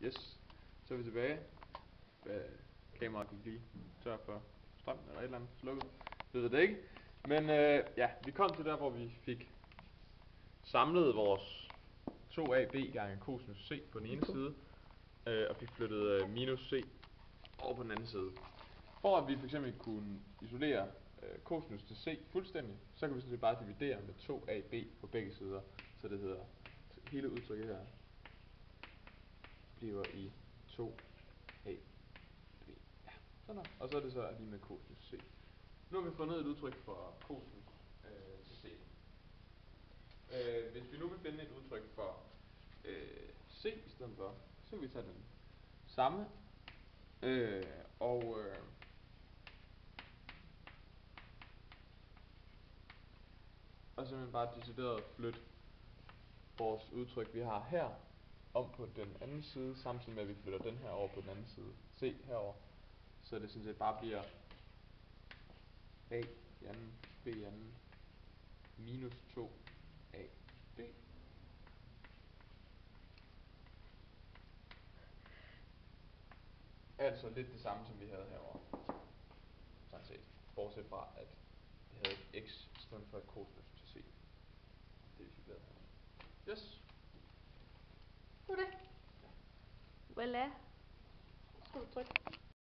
Yes, så er vi tilbage. Kameraet gik lige tør for strøm eller et eller andet slukket. Det ved det ikke. Men ja, vi kom til der, hvor vi fik samlet vores 2ab gange cosinus c på den ene side, og fik flyttet minus c over på den anden side. For at vi for eksempel kunne isolere cosinus til c fuldstændig, så kan vi sådan set bare dividere med 2ab på begge sider. Så det hedder, hele udtrykket her bliver i 2ab. Ja, sådan der. Og så er det så lige med cosinus c. Nu har vi fundet et udtryk for cosinus til c. Hvis vi nu vil finde et udtryk for c i stedet for, så kan vi tage den samme og simpelthen bare decideret flytte vores udtryk, vi har her, om på den anden side, samtidig med at vi flytter den her over på den anden side, c herover, så det sådan set bare bliver a i anden, b i anden, minus 2ab. Altså lidt det samme, som vi havde herovre, sådan set, bortset fra, at vi havde et x i stedet for et cosinus til c. Det er vi glade her. Yes. Det var det. Voilà. Så skal du trykke.